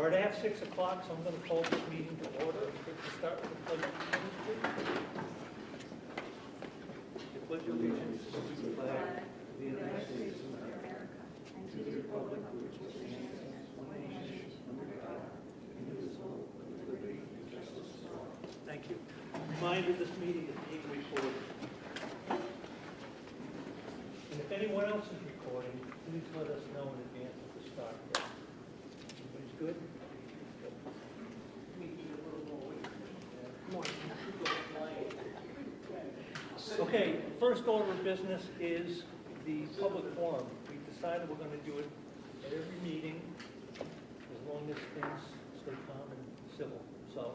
We're at 6 o'clock, so I'm going to call this meeting to order. We'll start with the pledge of allegiance. The pledge of allegiance to the flag of the United States of America and to the republic which stands one nation under God, indivisible, with liberty and justice for all. Thank you. Reminder: this meeting is being recorded. And if anyone else is recording, please let us know in advance of the start date. Everybody's good? Okay, first order of business is the public forum. We decided we're going to do it at every meeting as long as things stay calm and civil. So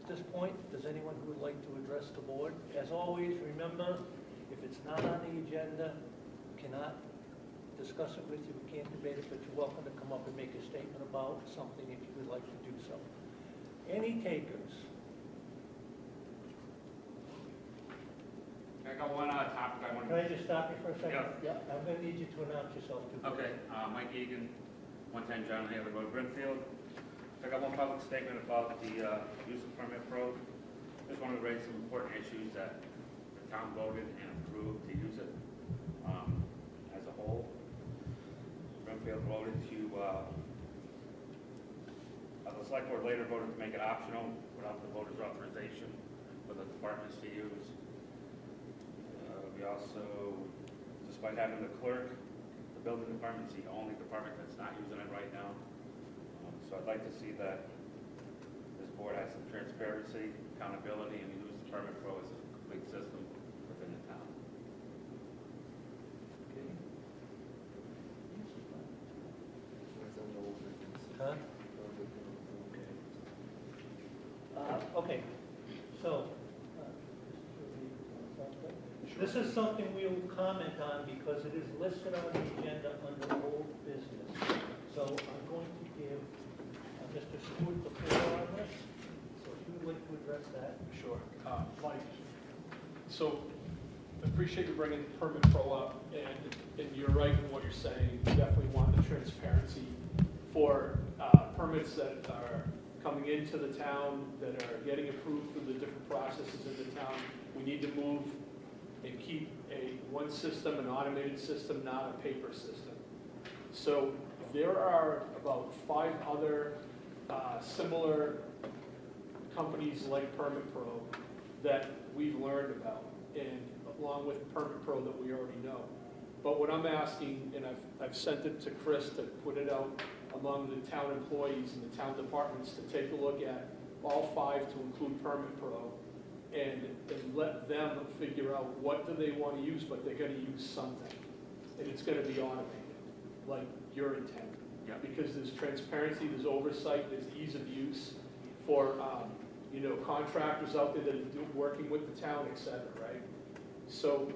at this point, does anyone who would like to address the board? As always, remember, if it's not on the agenda, cannot discuss it with you, we can't debate it, but you're welcome to come up and make a statement about something if you would like to do so. Any takers? I got one topic I want Can to... I just stop you for a second? Yeah. I'm going to need you to announce yourself too. Okay, Mike Egan, 110 John Haley Road, Brimfield. I got one public statement about the use of permit pro. Just wanted to raise some important issues that the town voted and approved to use it as a whole. Brimfield voted to, the select board later voted to make it optional without the voters' authorization for the departments to use. We also, despite having the clerk, the building department's the only department that's not using it right now. So I'd like to see that this board has some transparency, accountability, and use the permit pro as a complete system within the town. Okay. Huh? Okay. So, this is something we'll comment on because it is listed on the agenda under old business. So I'm going to give Mr. Stewart the floor on this. So if you would like to address that. Sure. Mike, so I appreciate you bringing Permit Pro up, and you're right in what you're saying. We definitely want the transparency for permits that are coming into the town, that are getting approved through the different processes in the town. We need to move and keep one system, an automated system, not a paper system. So there are about 5 other similar companies like Permit Pro that we've learned about, and along with Permit Pro that we already know. But what I'm asking, and I've sent it to Chris to put it out among the town employees and the town departments to take a look at all 5 to include Permit Pro, and let them figure out what do they want to use, but they're going to use something. And it's going to be automated, like your intent. Yeah. Because there's transparency, there's oversight, there's ease of use for contractors out there that are working with the town, et cetera, right? So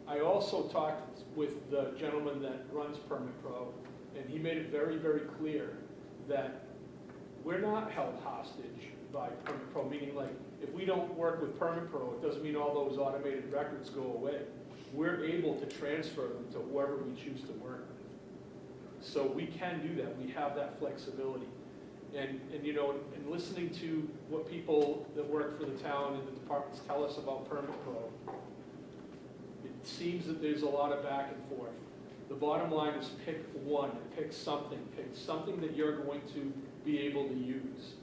I also talked with the gentleman that runs Permit Pro, and he made it very, very clear that we're not held hostage by Permit Pro, meaning like, if we don't work with Permit Pro, it doesn't mean all those automated records go away. We're able to transfer them to whoever we choose to work with. So we can do that. We have that flexibility. And listening to what people that work for the town and the departments tell us about Permit Pro, it seems that there's a lot of back and forth. The bottom line is pick one, pick something that you're going to be able to use.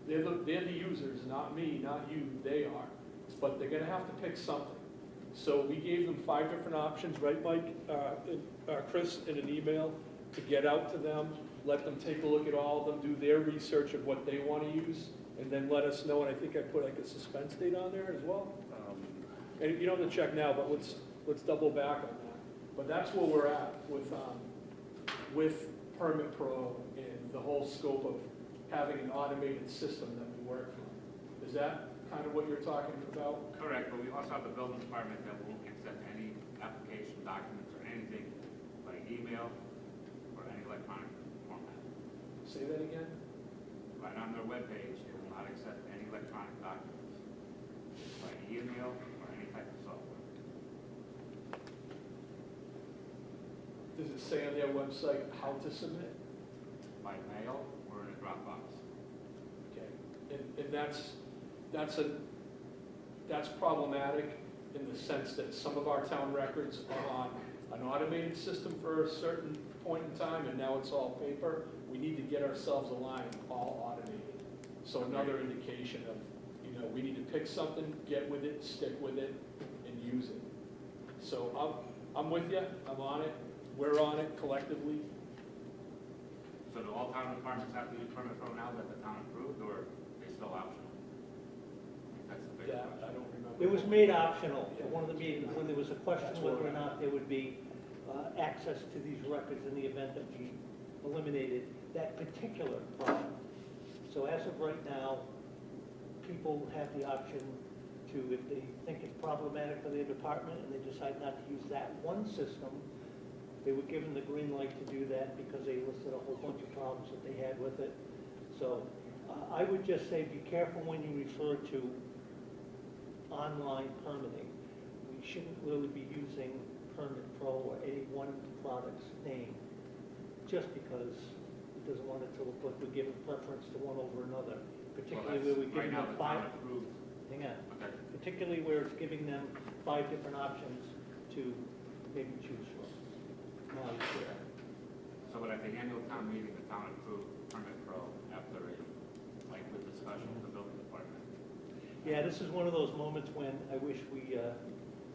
They're the users, not me, not you, they are. But they're going to have to pick something. So we gave them 5 different options, right, Mike? Chris, in an email to get out to them, let them take a look at all of them, do their research of what they want to use, and then let us know. And I think I put like a suspense date on there as well. And you don't have to check now, but let's double back on that. But that's where we're at with Permit Pro and the whole scope of having an automated system that we work from. Is that kind of what you're talking about? Correct, but we also have the building department that won't accept any application documents or anything by email or any electronic format. Say that again? Right on their webpage, they will not accept any electronic documents by email or any type of software. Does it say on their website how to submit? By mail or in a Dropbox. And that's problematic in the sense that some of our town records are on an automated system for a certain point in time, and now it's all paper. We need to get ourselves aligned, all automated. So another indication of, we need to pick something, get with it, stick with it, and use it. So I'm with you, I'm on it, we're on it collectively. So do all town departments have to use permit pro now that the town approved, or are they still optional? That's the big That, I question. don't remember. It was made optional at one of the meetings, when there was a question whether or not there would be access to these records in the event that we eliminated that particular problem. So as of right now, people have the option to, if they think it's problematic for their department and they decide not to use that one system, they were given the green light to do that because they listed a whole bunch of problems that they had with it. So I would just say be careful when you refer to online permitting. We shouldn't really be using Permit Pro or any one product's name just because it doesn't want it to look like we're giving preference to one over another, particularly where we're giving them five. Approved. Hang on. Okay. Particularly where it's giving them 5 different options to maybe choose from. Now it's there. So at the annual town meeting, the town approved permit pro after a lengthy discussion with the building department. Yeah, this is one of those moments when I wish we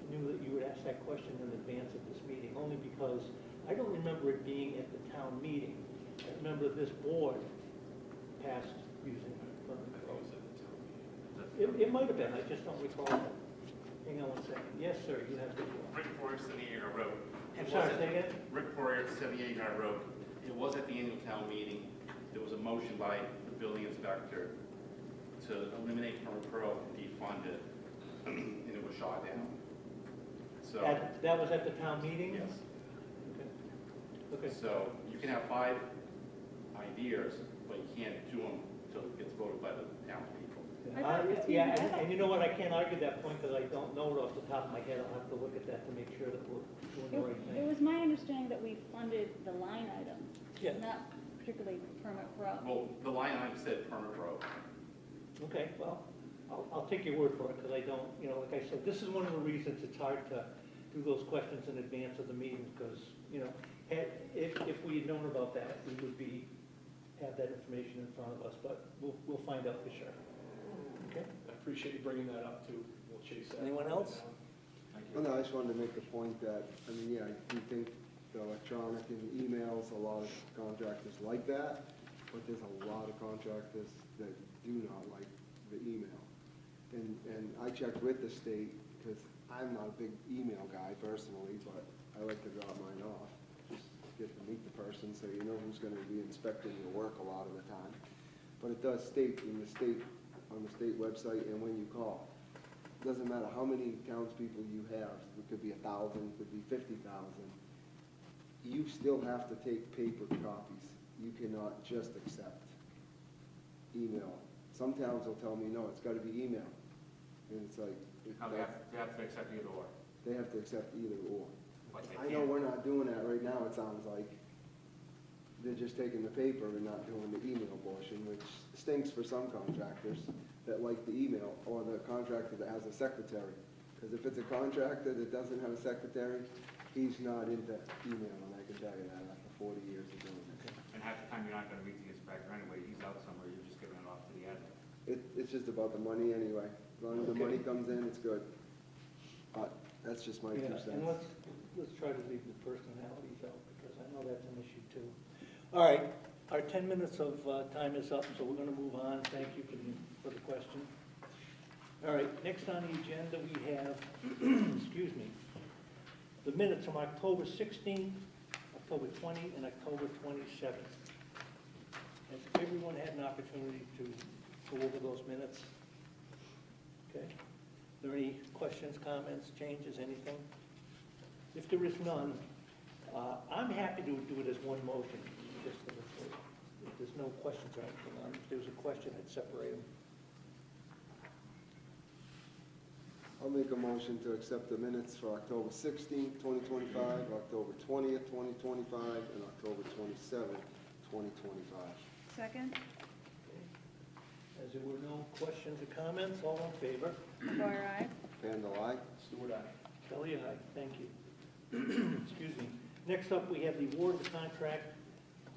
knew that you would ask that question in advance of this meeting, only because I don't remember it being at the town meeting. I remember this board passed using permit pro. It might have been, I just don't recall that. Hang on one second. Yes, sir, you have the floor. Rick Poirier, 78 Road. I'm sorry, say again? Rick Poirier, 78 Road. It was at the annual town meeting. There was a motion by the building inspector to eliminate permit pro, defund it, and it was shot down. So, That was at the town meeting? yes. Okay. So you can have 5 ideas, but you can't do them until it gets voted by the townspeople. Yeah, and you know what, I can't argue that point because I don't know it off the top of my head. I'll have to look at that to make sure that we're doing the right It thing. was my understanding that we funded the line item, Yeah. not particularly permit pro. Well, the line item said permit pro. Okay, well, I'll take your word for it because I don't, like I said, this is one of the reasons it's hard to do those questions in advance of the meeting because, if we had known about that, we would have that information in front of us, but we'll find out for sure. Okay? I appreciate you bringing that up too. We'll chase that. Anyone else? Thank Well, you. no, I just wanted to make the point that, I do think the electronic and emails, a lot of contractors like that, but there's a lot of contractors that do not like the email. And I checked with the state, because I'm not a big email guy personally, but I like to drop mine off. Just get to meet the person so you know who's gonna be inspecting your work a lot of the time. But it does state on the state website and when you call. Doesn't matter how many townspeople you have, it could be 1,000, it could be 50,000. You still have to take paper copies. You cannot just accept email. Some towns will tell me, no, it's gotta be email. And it's like, Now they have to accept either or. they have to accept either or. But they I know can't. we're not doing that right now, it sounds like. They're just taking the paper and not doing the email portion, which stinks for some contractors that like the email, or the contractor that has a secretary. Because if it's a contractor that doesn't have a secretary, he's not into emailing, I can tell you that after 40 years of doing it. And half the time you're not gonna meet the inspector anyway, he's out somewhere, you're just giving it off to the admin. It's just about the money anyway. As long as the money comes in, it's good. But that's just my 2 Yeah, cents. and let's try to leave the personalities out because I know that's an issue too. All right, our 10 minutes of time is up, so we're going to move on. Thank you for the question. All right, next on the agenda we have, excuse me, the minutes from October 16th, October 20, and October 27th. Has everyone had an opportunity to go over those minutes? Okay. Are there any questions, comments, changes, anything? If there is none, I'm happy to do it as one motion, just for the, if there's no questions or anything on it. If there's a question, I'd separate them. I'll make a motion to accept the minutes for October 16th, 2025, October 20th, 2025, and October 27th, 2025. Second? Okay. As there were no questions or comments, all in favor? McGuire, aye. Randall, I. Stewart, aye. Kelly, aye. Thank you. Excuse me. Next up, we have the award of the contract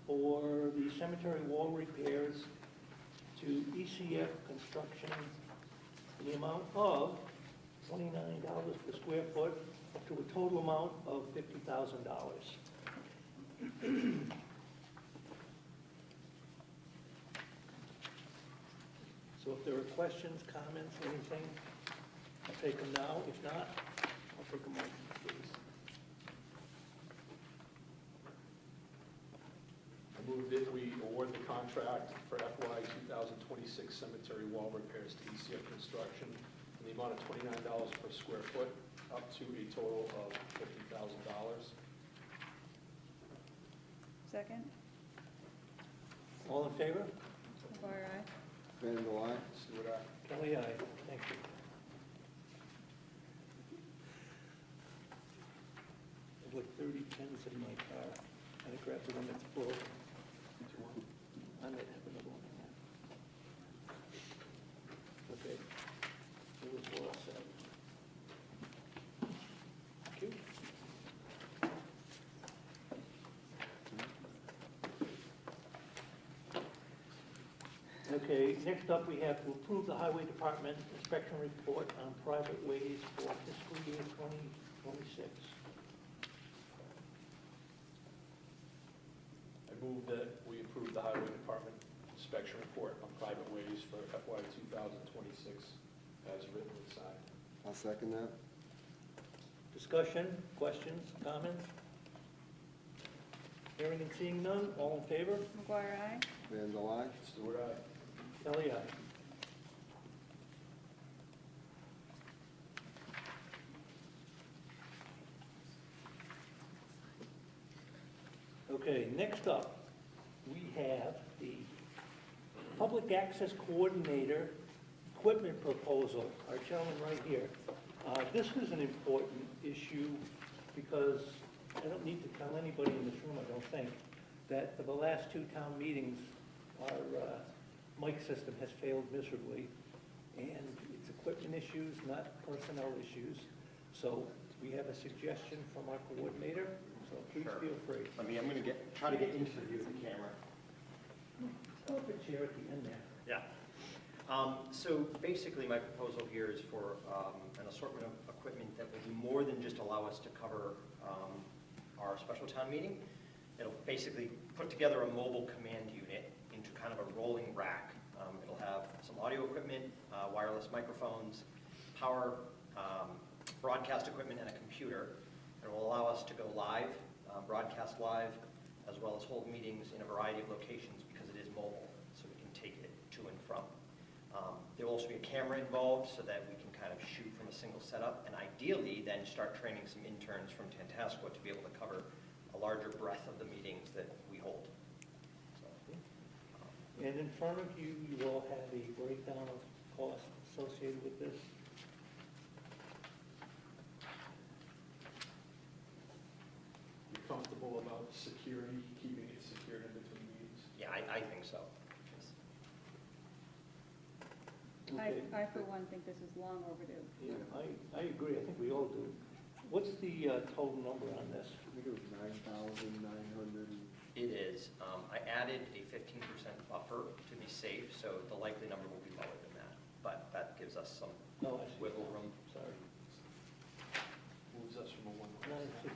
for the cemetery wall repairs to ECF Construction, the amount of $29 per square foot, up to a total amount of $50,000. So if there are questions, comments, anything, I'll take them now. If not, I'll take a motion, please. I move that we award the contract for FY 2026 cemetery wall repairs to ECF Construction in the amount of $29 per square foot, up to a total of $50,000. Second. All in favor? McGuire, aye. Randall, I. Stewart, aye. Kelly, aye. Thank you. I've got 30 pens in my car, and I grabbed the one that's full. I might have another one in there. Okay. It was all set. Thank you. Okay, next up, we have to approve the Highway Department inspection report on private ways for fiscal year 2026. I move that we approve the Highway Department inspection report on private ways for FY 2026 as written and signed. I'll second that. Discussion, questions, comments? Hearing and seeing none, all in favor? McGuire, aye. Randall, I. Stewart, aye. Kelly, aye. Okay, next up, we have the Public Access Coordinator Equipment Proposal, our gentleman right here. This is an important issue because I don't need to tell anybody in this room, I don't think, that for the last two town meetings, our mic system has failed miserably, and it's equipment issues, not personnel issues. So we have a suggestion from our coordinator, so please Sure. feel free. I'm gonna try to get into the view of the camera. Pull up a chair at the end there. Yeah. So basically, my proposal here is for an assortment of equipment that will do more than just allow us to cover our special town meeting. It'll basically put together a mobile command unit into kind of a rolling rack. It'll have some audio equipment, wireless microphones, power, broadcast equipment, and a computer. It will allow us to go live, broadcast live, as well as hold meetings in a variety of locations because it is mobile, so we can take it to and from. There will also be a camera involved so that we can kind of shoot from a single setup, and ideally then start training some interns from Tantascwa to be able to cover a larger breadth of the meetings that we hold. So, And in front of you, you all have a breakdown of costs associated with this. You're comfortable about security, keeping it secured in between meetings? yeah, I think so. Okay. I for one think this is long overdue. Yeah, I agree, I think we all do. What's the total number on this? I think it was 9,900. It is. I added a 15% buffer to be safe, so the likely number will be lower than that. But that gives us some No, I see. wiggle room. Sorry. Moves us from a one. 9,600.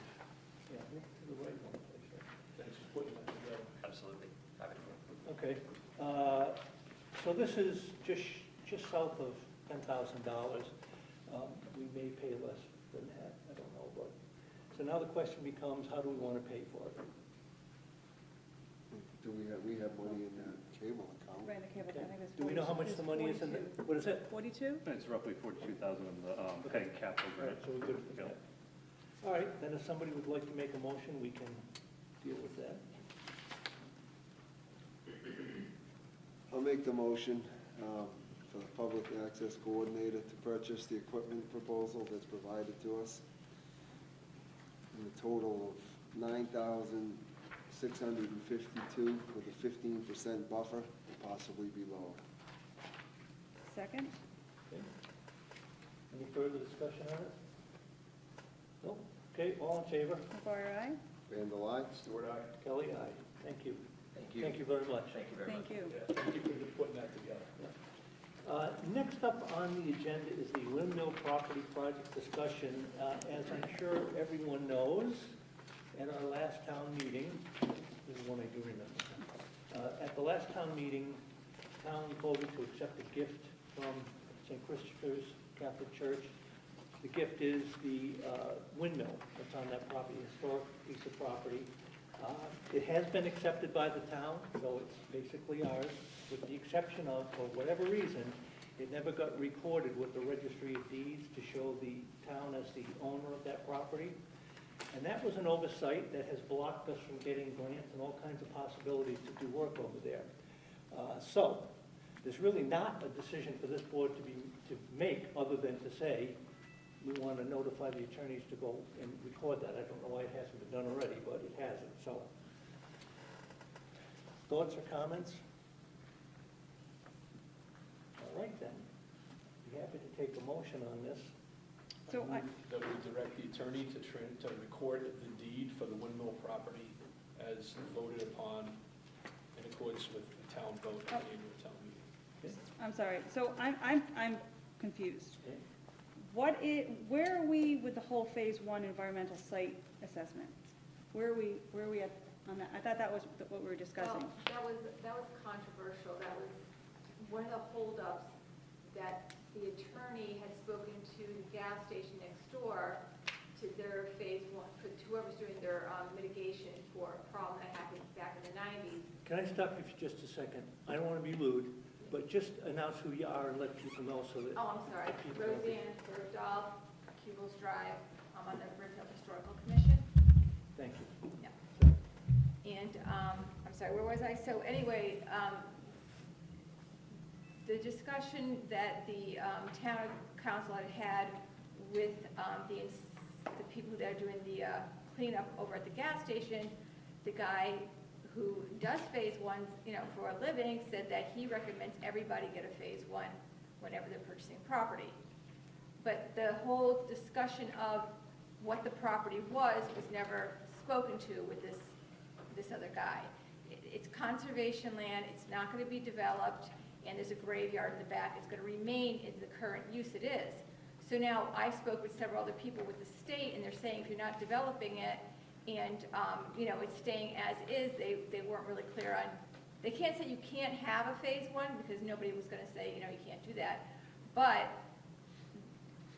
Yeah, look to the right one, please. Thanks for putting that together. Absolutely. Happy to. Okay, so this is just south of $10,000. We may pay less than that, I don't know, but, so now the question becomes, how do we want to pay for it? Do we have money in that cable account? Right, the cable, I Okay. think it's Do we know how much the money is in the, 42. what is it? 42? It's roughly 42,000 of the PEG capital All right, grant. so we're good with that. All right, then if somebody would like to make a motion, we can deal with that. I'll make the motion for the public access coordinator to purchase the equipment proposal that's provided to us in a total of $9,652 with a 15% buffer, and possibly be lower. Second? Okay. Any further discussion on it? No? Okay, all in favor? McGuire, aye? Randall, I. Stewart, aye. Kelly, aye. Thank you. Thank you. Thank you very much. Thank you very much. Thank you. Yeah, thank you for putting that together. Next up on the agenda is the windmill property project discussion. As I'm sure everyone knows, at our last town meeting, this is one I do remember. At the last town meeting, town voted to accept a gift from St. Christopher's Catholic Church. The gift is the windmill that's on that property, historic piece of property. It has been accepted by the town, so it's basically ours, with the exception of, for whatever reason, it never got recorded with the Registry of Deeds to show the town as the owner of that property. And that was an oversight that has blocked us from getting grants and all kinds of possibilities to do work over there. So, there's really not a decision for this board to make, other than to say, we want to notify the attorneys to go and record that. I don't know why it hasn't been done already, but it hasn't, so. Thoughts or comments? All right, then. Be happy to take a motion on this. So I, That we direct the attorney to record the deed for the windmill property as voted upon in accordance with the town vote at the annual town meeting. I'm sorry, so I'm confused. Okay. Where are we with the whole Phase 1 environmental site assessment? Where are we at on that? I thought that was what we were discussing. Well, that was controversial. That was one of the holdups, that the attorney had spoken to the gas station next door to their Phase 1, for whoever's doing their mitigation for a problem that happened back in the 90s. Can I stop you for just a second? I don't want to be rude, but just announce who you are and let people know so that. Oh, I'm sorry. people know. Roseanne Bergdahl, Cubles Drive. I'm on the Brimfield Historical Commission. Thank you. And, I'm sorry, where was I? So anyway, the discussion that the town council had had with the people that are doing the cleanup over at the gas station, the guy who does Phase 1, for a living, said that he recommends everybody get a Phase 1 whenever they're purchasing property. But the whole discussion of what the property was never spoken to with this other guy. It's conservation land, it's not going to be developed, and there's a graveyard in the back. It's going to remain in the current use it is. So now I spoke with several other people with the state, and they're saying if you're not developing it, and it's staying as is, they weren't really clear on, they can't say you can't have a Phase 1 because nobody was going to say, you can't do that. But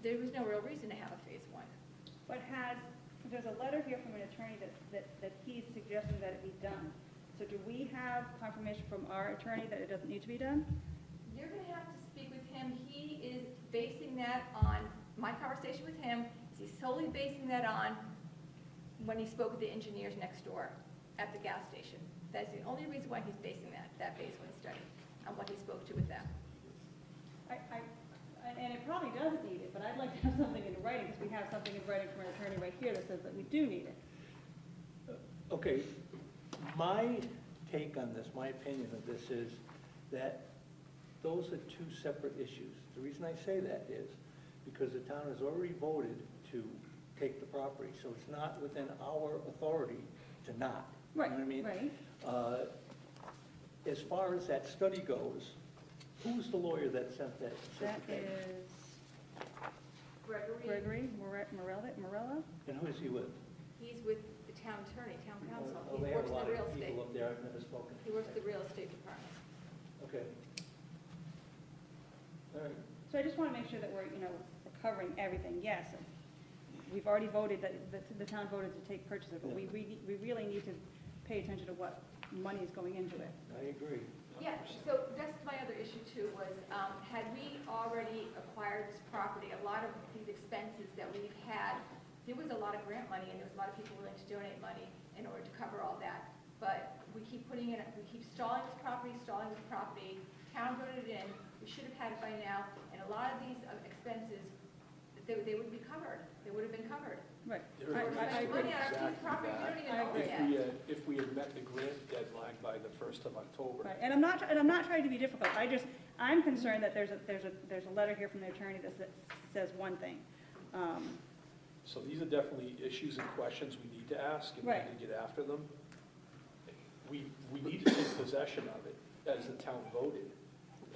there was no real reason to have a Phase 1. But there's a letter here from an attorney that he's suggesting that it be done. So do we have confirmation from our attorney that it doesn't need to be done? You're going to have to speak with him. He is basing that on, my conversation with him, he's solely basing that on when he spoke with the engineers next door at the gas station. That's the only reason why he's basing that Phase 1 study, on what he spoke to with them. And it probably doesn't need it, but I'd like to have something in writing, because we have something in writing from our attorney right here that says that we do need it. Okay, my take on this, my opinion of this is that those are two separate issues. The reason I say that is because the town has already voted to take the property, so it's not within our authority to not. Right, You know what I mean? right. As far as that study goes, who's the lawyer that sent that? That is Gregory Morella? And who is he with? He's with the town attorney, town council. Oh, He they have works a in lot the real of estate. people up there, I've never spoken. He works in the real estate department. Okay. All right. So I just want to make sure that we're covering everything. Yes, we've already voted, that the town voted to take purchase of it, but we really need to pay attention to what money is going into it. I agree. Yeah, so that's my other issue too, was had we already acquired this property, a lot of these expenses that we've had, there was a lot of grant money and there was a lot of people willing to donate money in order to cover all that. But we keep stalling this property, town voted it in, we should have had it by now, and a lot of these expenses, they would be covered, they would have been covered. Right. There I is spending money on our piece of exactly property, we that. don't even I own agree. it yet. If we had met the grant deadline by the 1st of October. Right, and I'm not trying to be difficult, I'm concerned that there's a letter here from the attorney that says one thing. So these are definitely issues and questions we need to ask, and we Right. need to get after them. We need to take possession of it, as the town voted.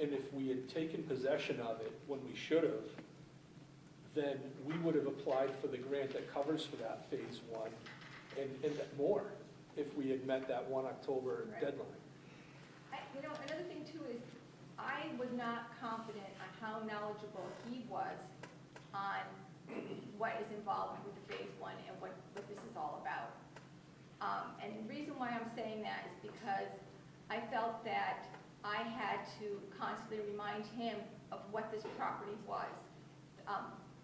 And if we had taken possession of it when we should have, then we would have applied for the grant that covers for that phase one, and more, if we had met that 1 October Right. deadline. Another thing too is, I was not confident on how knowledgeable he was on what is involved with the phase one and what this is all about. And the reason why I'm saying that is because I felt that I had to constantly remind him of what this property was,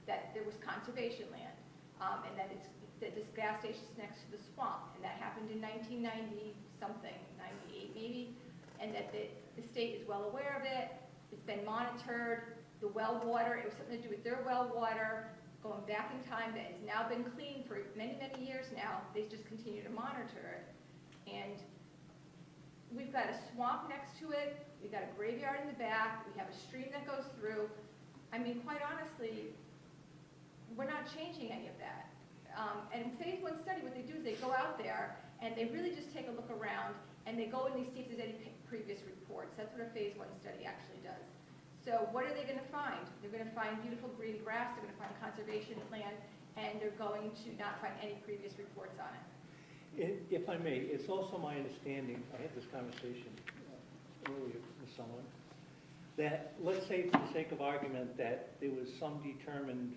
that there was conservation land, and that this gas station is next to the swamp, and that happened in 1990 something, 98 maybe, and that the state is well aware of it. It's been monitored. The well water, it was something to do with their well water going back in time that has now been cleaned for many, many years now. They just continue to monitor it. And we've got a swamp next to it. We've got a graveyard in the back. We have a stream that goes through. I mean, quite honestly, we're not changing any of that. And in phase one study, what they do is they go out there and they really just take a look around and they go and they see if there's any previous reports. That's what a phase one study actually does. So what are they going to find? They're going to find beautiful green grass, they're going to find conservation land, and they're going to not find any previous reports on it. If I may, it's also my understanding, I had this conversation earlier with someone, that, let's say for the sake of argument, that there was some determined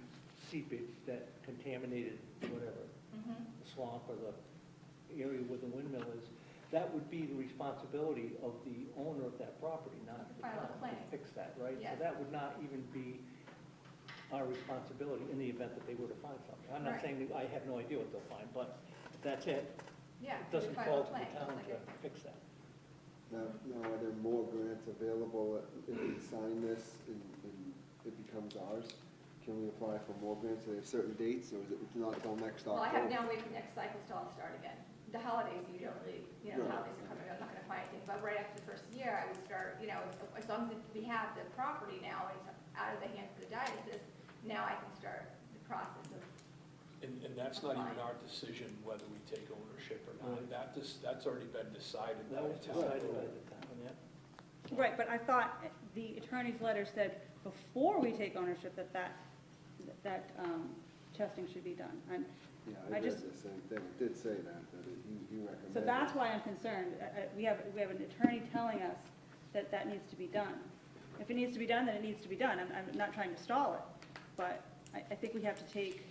seepage that contaminated whatever, the swamp or the area where the windmill is, that would be the responsibility of the owner of that property, not the File a town, claim. to fix that, right? Yes. So that would not even be our responsibility in the event that they were to find something. I'm not Right. saying that I have no idea what they'll find, but that's it. Yeah. It doesn't they file a fall to claim, the just town like to it- Now, fix that. are there more grants available if we sign this and it becomes ours? Can we apply for more grants? Are there certain dates, or is it not until next Well, I have October? now wait for next cycle till I'll start again. The holidays, you don't really, Right. holidays are coming, I'm not gonna find anything, but right after the first year, I would start, as long as we have the property now, it's out of the hands of the diocese, now I can start the process of, And that's not even our decision whether we take ownership or not. That's already been decided by That the was town. decided by the town, yeah. Right, but I thought the attorney's letter said before we take ownership that testing should be done. Yeah, I I read just- the same thing. It did say that he recommended. So that's why I'm concerned. We have an attorney telling us that needs to be done. If it needs to be done, then it needs to be done. I'm not trying to stall it, but I think we have to take,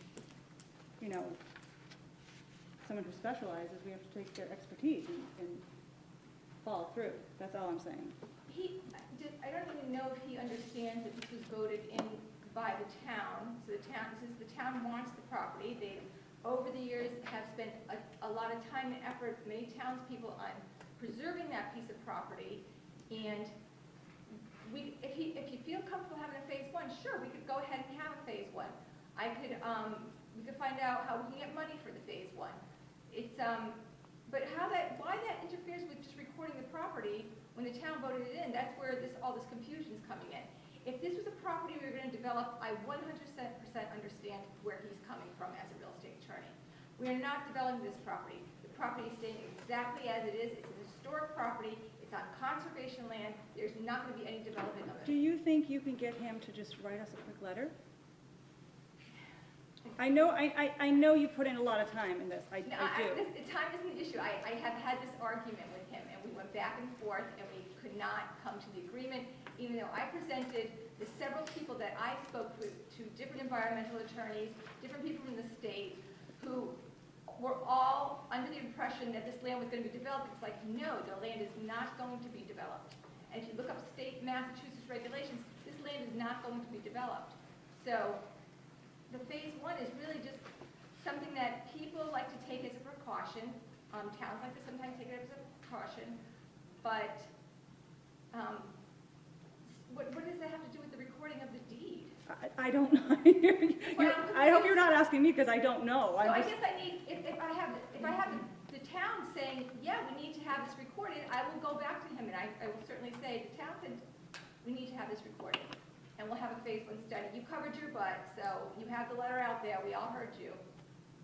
someone who specializes, we have to take their expertise and follow through. That's all I'm saying. I don't even know if he understands that this was voted in by the town. So since the town wants the property, they, over the years, have spent a lot of time and effort, many townspeople, on preserving that piece of property. And if you feel comfortable having a phase one, sure, we could go ahead and have a phase one. We could find out how we can get money for the phase one. But why that interferes with just recording the property when the town voted it in, that's where all this confusion is coming in. If this was a property we were going to develop, I 100% understand where he's coming from as a real estate attorney. We are not developing this property. The property is staying exactly as it is. It's an historic property. It's on conservation land. There's not going to be any development of Do it. you think you can get him to just write us a quick letter? I know you put in a lot of time in this. I No, do. the time isn't the issue. I have had this argument with him, and we went back and forth, and we could not come to the agreement, even though I presented the several people that I spoke with, to different environmental attorneys, different people from the state, who were all under the impression that this land was going to be developed. It's like, no, the land is not going to be developed. And if you look up state Massachusetts regulations, this land is not going to be developed. So the phase one is really just something that people like to take as a precaution. Towns like to sometimes take it as a precaution. But what does that have to do with the recording of the deed? I don't know. I hope you're not asking me, because I don't know. So I'm I just- guess I need, if I have the town saying, yeah, we need to have this recorded, I will go back to him, and I will certainly say, the town said, we need to have this recorded, and we'll have a phase one study. You covered your butt, so you have the letter out there, we all heard you.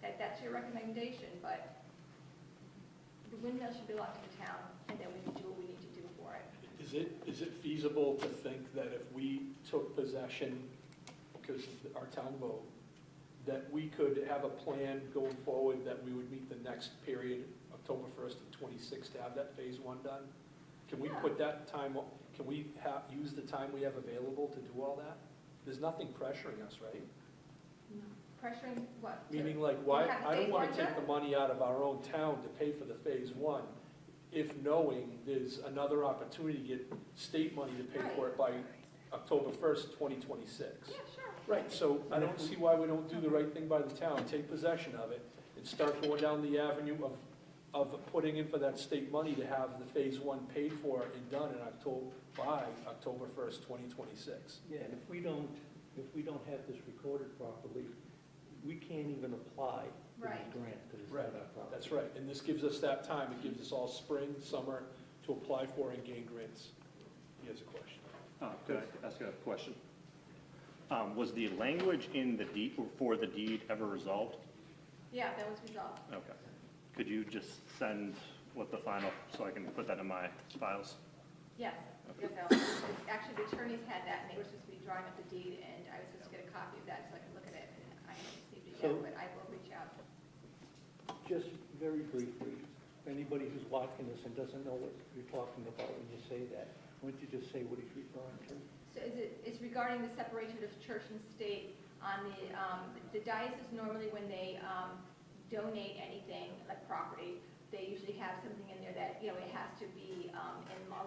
That's your recommendation, but the windmill should belong to the town, and then we can do what we need to do for it. Is it feasible to think that if we took possession, because of our town vote, that we could have a plan going forward that we would meet the next period, October 1st of '26, to have that phase one done? Can we put that time, can we use the time we have available to do all that? There's nothing pressuring us, right? Pressuring what? Meaning like, why, have the I don't phase want one to take done? the money out of our own town to pay for the phase one, if knowing there's another opportunity to get state money to pay for it by October 1st, 2026. Yeah, sure. Right, so I don't see why we don't do the right thing by the town, take possession of it, and start going down the avenue of putting in for that state money to have the phase one paid for and done in by October 1st, 2026. Yeah, and if we don't have this recorded properly, we can't even apply for Right. this grant, because it's Right, not our property. that's right, and this gives us that time, it gives us all spring, summer to apply for and gain grants. He has a question. Could I ask a question? Was the language in the deed, for the deed ever resolved? Yeah, that was resolved. Okay. Could you just send what the final, so I can put that in my files? Yes, yes, actually, the attorneys had that, and they were supposed to be drawing up the deed, and I was supposed to get a copy of that so I could look at it, and I haven't received it So- yet, but I will reach out. Just very briefly, anybody who's watching this and doesn't know what you're talking about when you say that, why don't you just say what he's referring to? So it's regarding the separation of church and state on the diocese normally when they donate anything, like property, they usually have something in there that, it has to be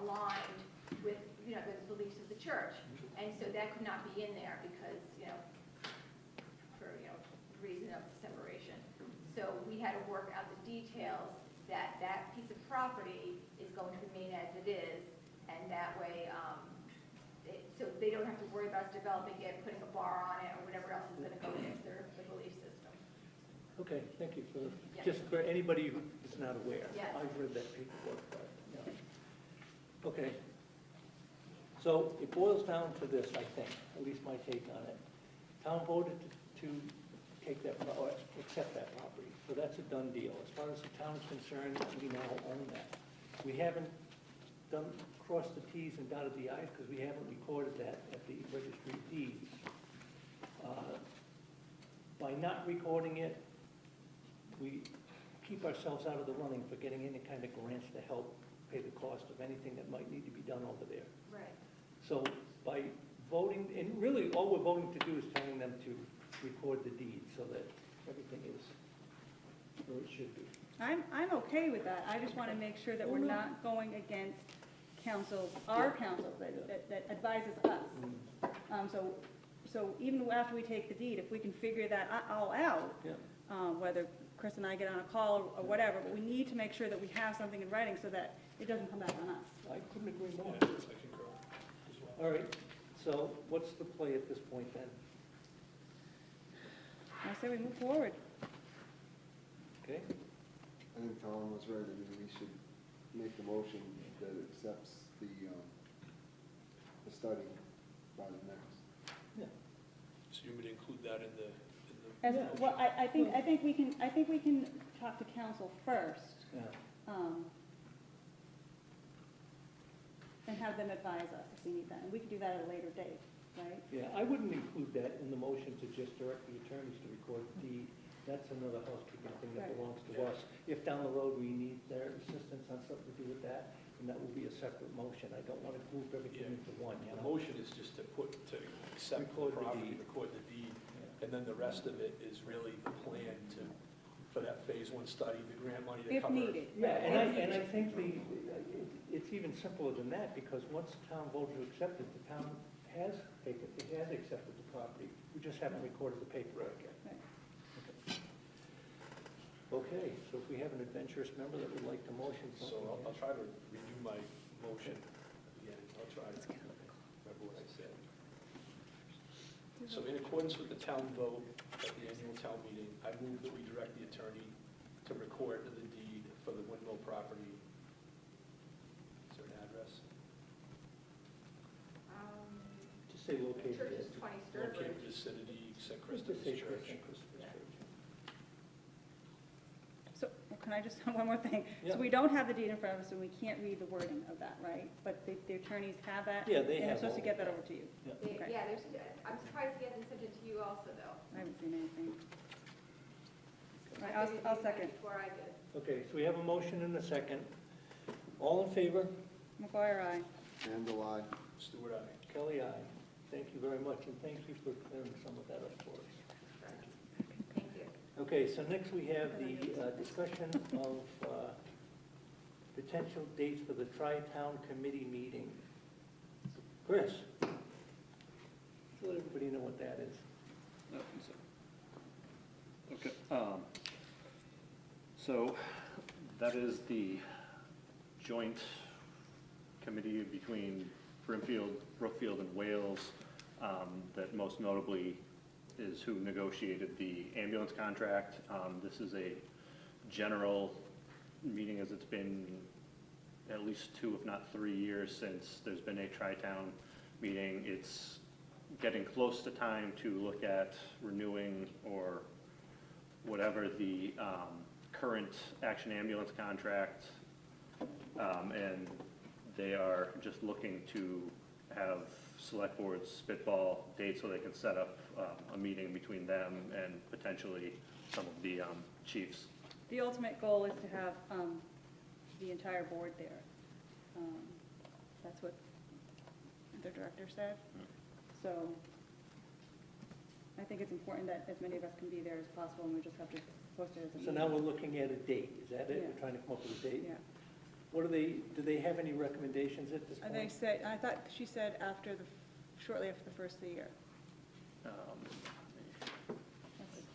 aligned with, the beliefs of the church. And so that could not be in there because, for, reason of separation. So we had to work out the details that that piece of property is going to remain as it is, and that way, so they don't have to worry about us developing it, putting a bar on it, or whatever else is gonna go against their belief system. Okay, thank you for, Yeah. just for anybody who is not aware. Yes. I've read that paperwork, but, Okay. So it boils down to this, I think, at least my take on it. Town voted to take that, or accept that property, so that's a done deal. As far as the town is concerned, we now own that. We haven't crossed the Ts and dotted the Is because we haven't recorded that at the registry of deeds. By not recording it, we keep ourselves out of the running for getting any kind of grants to help pay the cost of anything that might need to be done over there. Right. So by voting, and really all we're voting to do is telling them to record the deed so that everything is where it should be. I'm okay with that. I just want to make sure that we're not going against council, our council, that advises us. So even after we take the deed, if we can figure that all out, Yeah. whether Chris and I get on a call or whatever, but we need to make sure that we have something in writing so that it doesn't come back on us. I couldn't agree Yeah, more. I concur as well. All right, so what's the play at this point then? I say we move forward. Okay? I think Tom was right, I mean, we should make the motion that accepts the study by the next. Yeah. So you would include that in the As, Yeah. well, I think we can talk to council first, Yeah. and have them advise us if we need that, and we can do that at a later date, right? Yeah, I wouldn't include that in the motion to just direct the attorneys to record the deed. That's another housekeeping thing that Right. belongs to us. If down the road we need their assistance on something to do with that, then that will be a separate motion. I don't want to group everything into one, you The know? motion is just to accept the Record the property, deed. record the deed, Yeah. and then the rest of it is really the plan for that phase one study, the grant money to If cover. needed. Yeah, If and I needed. think it's even simpler than that, because once the town voted to accept it, the town has taken, it has accepted the property. We just haven't recorded the paperwork yet. Right. Okay, so if we have an adventurous member that would like to motion So something. I'll try to renew my motion again, I'll try to remember what I said. So in accordance with the town vote at the annual town meeting, I move that we direct the attorney to record the deed for the windmill property. Is there an address? Just say located. Church is 20 Sturbridge. Located vicinity, St. Just Christopher's say Church. St. Christopher's Church. So, can I just, one more thing? Yeah. So we don't have the deed in front of us, and we can't read the wording of that, right? But the attorneys have that? Yeah, they And have I'm supposed to all get that of over to you? They- Okay. Yeah, I'm surprised he hasn't sent it to you also, though. I haven't seen anything. All right, I figured I'll you'd done it second. Before I did. Okay, so we have a motion and a second. All in favor? McGuire, aye. Handle I. Stewart, aye. Kelly, aye. Thank you very much, and thank you for clearing some of that up for us. Thank you. Okay, so next we have the discussion of potential dates for the Tri-Town Committee meeting. Chris? Let everybody know what that is. Okay, so that is the joint committee between Brimfield, Brookfield, and Wales, that most notably is who negotiated the ambulance contract. This is a general meeting, as it's been at least 2, if not 3 years since there's been a tri-town meeting. It's getting close to time to look at renewing or whatever the current Action Ambulance contract, and they are just looking to have select boards spitball dates so they can set up a meeting between them and potentially some of the chiefs. The ultimate goal is to have the entire board there. That's what the director said. So I think it's important that as many of us can be there as possible, and we just have to post it as a So meeting. now we're looking at a date, is that it? Yeah. We're trying to come up with a date? Yeah. What do they have any recommendations at this And they point? said, I thought she said shortly after the first of the year. I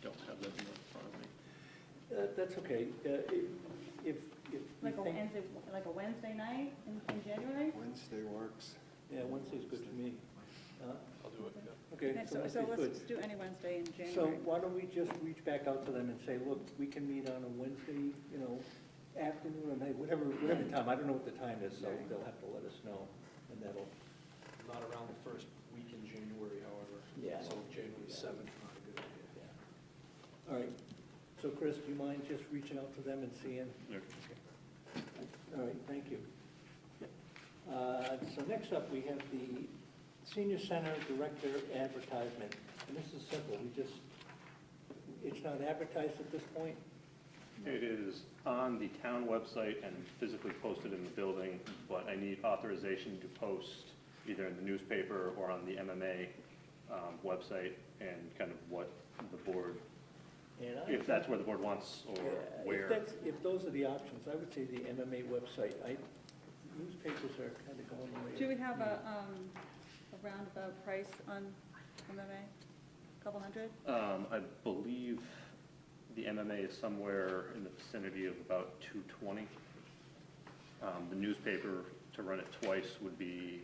don't have that in front of me. That's okay. If you Like a think, Wednesday night in January? Wednesday works. yeah, Wednesday's good to me. I'll do it, yeah. Okay, Okay, so so Wednesday's good. let's do any Wednesday in So January. why don't we just reach back out to them and say, look, we can meet on a Wednesday, afternoon or night, whatever time. I don't know what the time is, so Right. they'll have to let us know, and that'll, Not around the first week in January, however. Yeah. So January 7th, not a good idea. yeah. All right. So Chris, do you mind just reaching out to them and seeing? Okay. All right, thank you. So next up, we have the Senior Center Director advertisement. And this is simple, it's not advertised at this point? It is on the town website and physically posted in the building, but I need authorization to post either in the newspaper or on the MMA website, and kind of what the board, And I if that's where the board wants, or Yeah, where. If those are the options, I would say the MMA website. Newspapers are kind of going away. Do we have a roundabout price on MMA? Couple hundred? I believe the MMA is somewhere in the vicinity of about 220. The newspaper, to run it twice, would be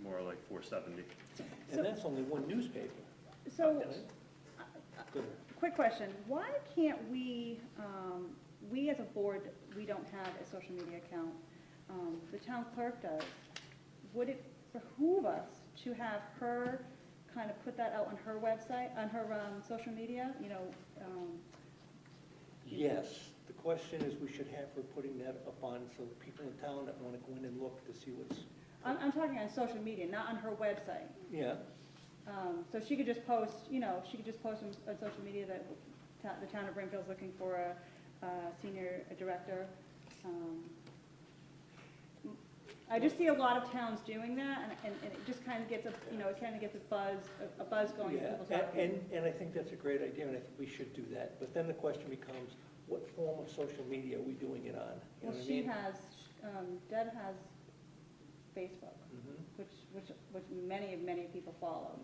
more like 470. And that's only one newspaper. So, Go ahead. quick question, why can't we as a board, we don't have a social media account. The town clerk does. Would it behoove us to have her kind of put that out on her website, on her social media, Yes, the question is, we should have her putting that up on, so people in town that want to go in and look to see what's, I'm talking on social media, not on her website. yeah. So she could just post, she could just post on social media that the town of Brimfield's looking for a senior director. I just see a lot of towns doing that, and it just kind of gets it kind of gets a buzz going in Yeah, people's heads. and I think that's a great idea, and I think we should do that. But then the question becomes, what form of social media are we doing it on? You know Well, what I she mean? has, Deb has Facebook, Mhm. which many people follow.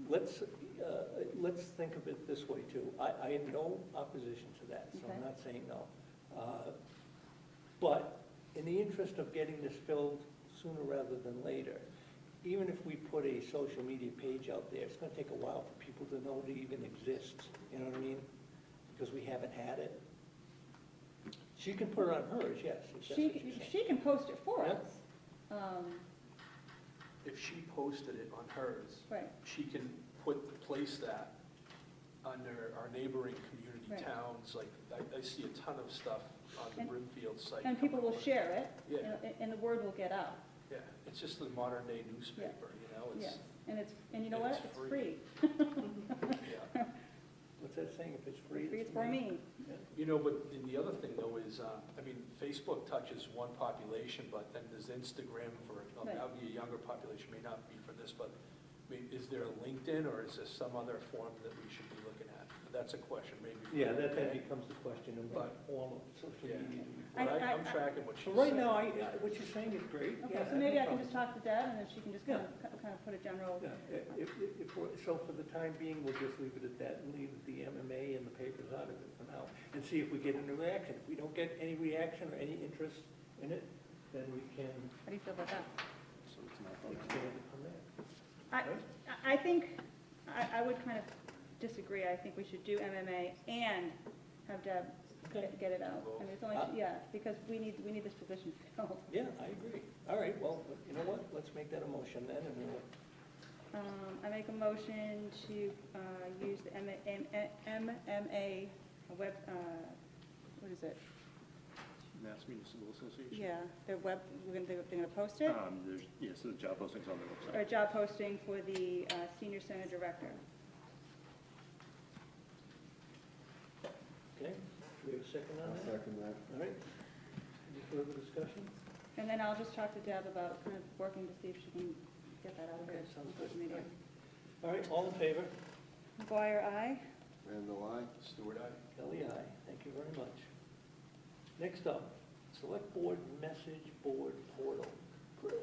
Let's think of it this way too. I have no opposition to that, so I'm Okay. not saying no. But in the interest of getting this filled sooner rather than later, even if we put a social media page out there, it's gonna take a while for people to know it even exists, you know what I mean? Because we haven't had it. She can put it on hers, yes, if that's what you're saying. She can post it for Yeah. us. If she posted it on hers, Right, she can place that under our neighboring community Right. towns, like, I see a ton of stuff on the And- Brimfield site. and people will coming over. share it, Yeah. and the word will get out. Yeah, it's just the modern day newspaper, you know, Yes, it's, and you know what? It's It's free. free. yeah. What's that saying, if it's free? Free, it's for me. You know, but the other thing though is, I mean, Facebook touches one population, but then there's Instagram for, Right. that would be a younger population, may not be for this, but, I mean, is there a LinkedIn or is there some other form that we should be looking at? That's a question maybe. for Yeah, that today. becomes the question of what form of social Yeah. media. do we But I- I'm tracking what she's So saying. right now, what you're saying is great. Okay, Yeah, so maybe no I can problem. just talk to Deb, and then she can just kind of put a general, Yeah, so for the time being, we'll just leave it at that and leave the MMA and the papers out of it for now and see if we get any reaction. If we don't get any reaction or any interest in it, then we can how do you feel about that? So it's not expand it from there. I think, I would kind of disagree. I think we should do MMA and have Deb Okay. get it out. I mean, it's only, Uh, yeah, because we need this position filled. Yeah, I agree. All right, well, you know what? Let's make that a motion then, and we'll, I make a motion to use the MMA web, what is it? Mass Municipal Association. Yeah, their web, they're gonna post it? Yes, the job postings on Or their a website. job posting for the senior center director. okay? Do we have a second on I'll that? second that. All right. Any further discussion? And then I'll just talk to Deb about kind of working to see if she can get that out of Okay, there. sounds on good. social media. All right, all in favor? McGuire, aye? Randall, I. Stewart, aye. Kelly, aye. Thank you very much. Next up, Select Board Message Board Portal. Chris?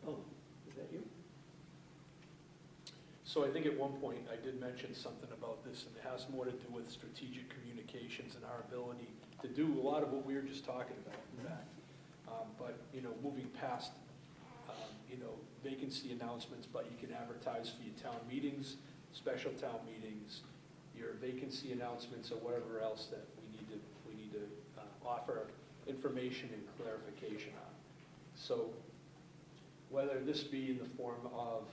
Oh, is that you? So I think at one point, I did mention something about this, and it has more to do with strategic communications and our ability to do a lot of what we were just talking about, in fact. But, you know, moving past, you know, vacancy announcements, but you can advertise for your town meetings, special town meetings, your vacancy announcements, or whatever else that we need to offer information and clarification on. So whether this be in the form of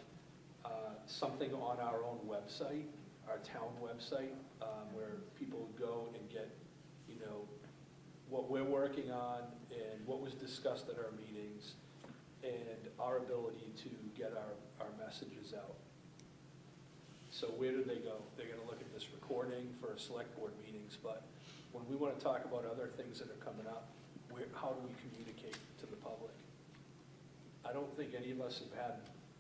something on our own website, our town website, where people go and get, you know, what we're working on and what was discussed at our meetings, and our ability to get our messages out. So where do they go? They're gonna look at this recording for select board meetings, but when we wanna talk about other things that are coming up, how do we communicate to the public? I don't think any of us have had,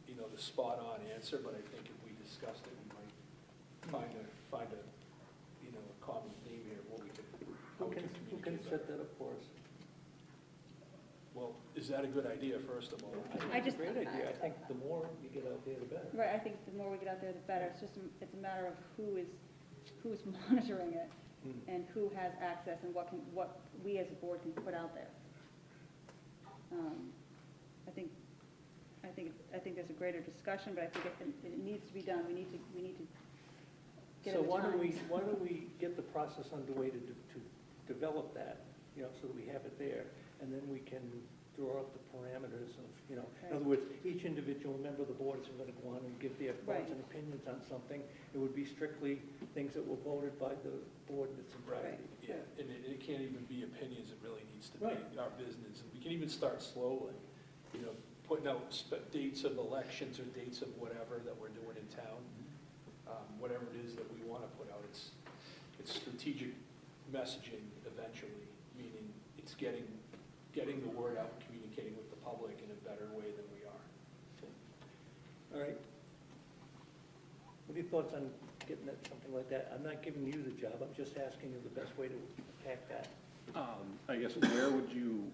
you know, the spot-on answer, but I think if we discussed it, we might find a, you know, a common theme here, what we could, how we Who can can communicate set that. that up for us? Well, is that a good idea, first of all? I It's just- a great idea. I think the more you get out there, the better. Right, I think the more we get out there, the better. It's just, it's a matter of who is monitoring it Hmm. and who has access and what we as a board can put out there. I think there's a greater discussion, but I think it needs to be done. We need to get So at the why don't times. we get the process underway to develop that, you know, so that we have it there, and then we can draw up the parameters of, you know, in Right. other words, each individual member of the board is going to go on and give their Right. thoughts and opinions on something. It would be strictly things that were voted by the board that's in priority. Yeah, and it can't even be opinions, it really needs to be Right. our business. And we can even start slowly, you know, putting out dates of elections or dates of whatever that we're doing in town. Whatever it is that we want to put out, it's strategic messaging eventually, meaning it's getting the word out, communicating with the public in a better way than we are. All right. What are your thoughts on getting that, something like that? I'm not giving you the job, I'm just asking you the best way to attack that. I guess where would you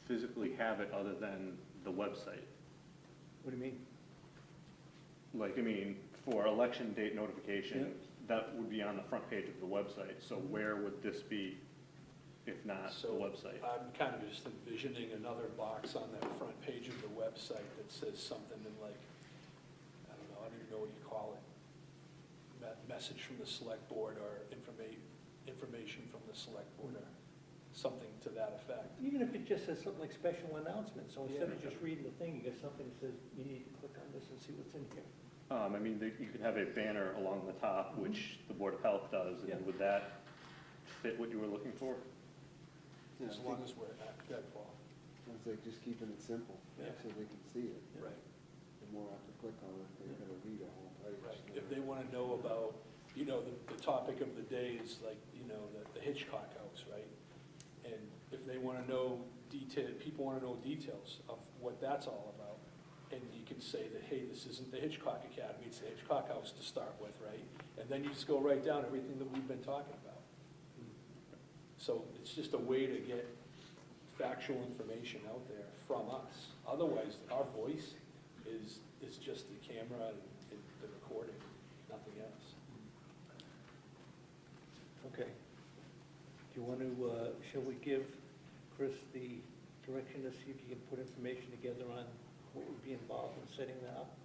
physically have it other than the website? What do you mean? Like, I mean, for election date notification, Yeah. that would be on the front page of the website, so where would this be if not the So website. I'm kind of just envisioning another box on that front page of the website that says something in like, I don't know, I don't even know what you call it. Message from the select board or information from the select board or something to that effect. Even if it just says something like special announcements, so instead of Yeah. just reading the thing, you get something that says, you need to click on this and see what's in here. I mean, you could have a banner along the top, which the Board of Health does, Yeah. and would that fit what you were looking for? Yeah, As I long think- as we're at that, Paul. It's like just keeping it simple, Yeah. so they can see it. Right. The more have to click on it, they gotta read a whole page. Right. If they want to know about, you know, the topic of the day is like, you know, the Hitchcock house, right? And if they want to know people want to know details of what that's all about, and you can say that, hey, this isn't the Hitchcock Academy, it's the Hitchcock House to start with, right? And then you just go right down everything that we've been talking about. So it's just a way to get factual information out there from us. Otherwise, our voice is just the camera and the recording, nothing else. Okay. Do you want to, shall we give Chris the direction to see if you can put information together on what would be involved in setting that up?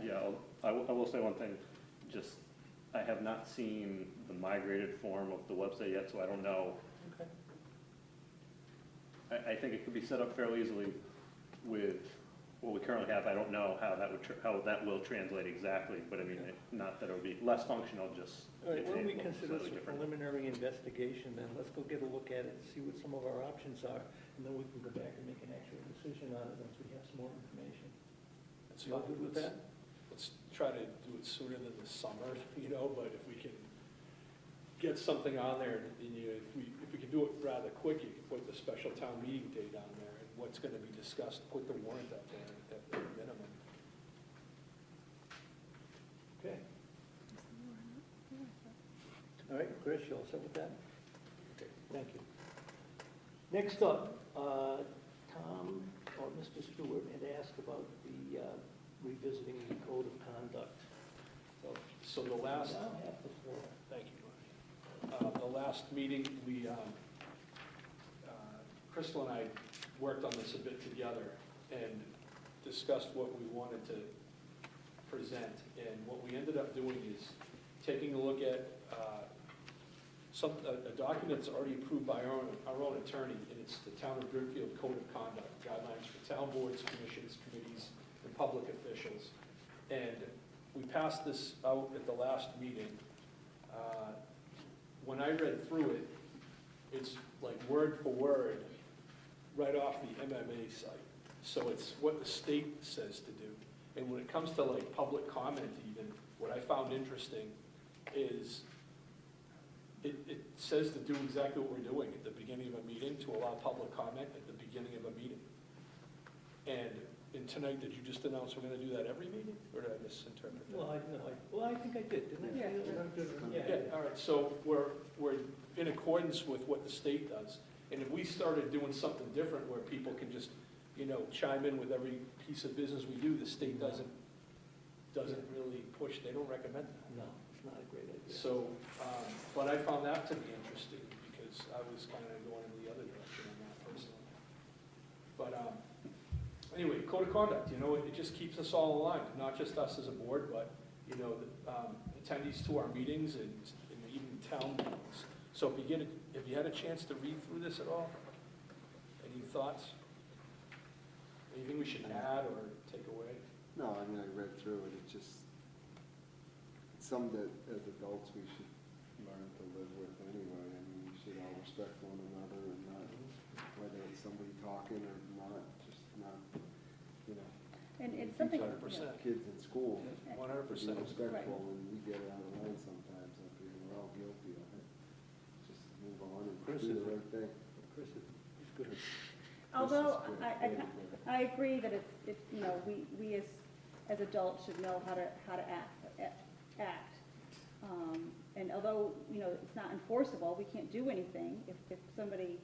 Yeah, I will say one thing, just, I have not seen the migrated form of the website yet, so I don't know. Okay. I think it could be set up fairly easily with what we currently have. I don't know how that will translate exactly, but I mean, not that it would be less functional, just. All right, why don't we it's a little consider this slightly a different. preliminary investigation, then let's go get a look at it and see what some of our options are, and then we can go back and make an actual decision on it once we have some more information. That's You all good with that? Let's try to do it sooner than the summer, you know, but if we can get something on there, and if we can do it rather quick, you can put the special town meeting date on there, and what's gonna be discussed, put the warrant up there at the minimum. Okay. All right, Chris, you all set with that? Okay, thank you. Next up, Tom, or Mr. Stewart, had asked about the revisiting the code of conduct. So the last, Now have the floor. thank you, Marty. The last meeting, Crystal and I worked on this a bit together and discussed what we wanted to present. And what we ended up doing is taking a look at a document that's already approved by our own attorney, and it's the Town of Brimfield Code of Conduct, guidelines for town boards, commissions, committees, and public officials. And we passed this out at the last meeting. When I read through it, it's like word for word, right off the MMA site. So it's what the state says to do. And when it comes to like public comment even, what I found interesting is it says to do exactly what we're doing at the beginning of a meeting, to allow public comment at the beginning of a meeting. And tonight, did you just announce we're gonna do that every meeting, or did I misinterpret that? Well, I think I did, didn't I? Yeah. Yeah, all right, so we're in accordance with what the state does. And if we started doing something different where people can just, you know, chime in with every piece of business we do, the state doesn't really push, they don't recommend that. No, it's not a great idea. So, but I found that to be interesting because I was kind of going in the other direction on that personally. But anyway, code of conduct, you know, it just keeps us all aligned, not just us as a board, but, you know, the attendees to our meetings and even town meetings. So if you had a chance to read through this at all, any thoughts? Anything we should add or take away? No, I mean, I read through it, it's some that as adults we should learn to live with anyway. I mean, we should all respect one another and not, whether it's somebody talking or not, just not, you know. And it's we something, teach our you know, kids in school 100%. to be respectful, and we get it out of line sometimes up here, and we're all guilty of it. Just move on and Chris do is- the right thing. Chris is good. although This is I good. I agree that it's, you know, we as adults should know how to act. And although, you know, it's not enforceable, we can't do anything if somebody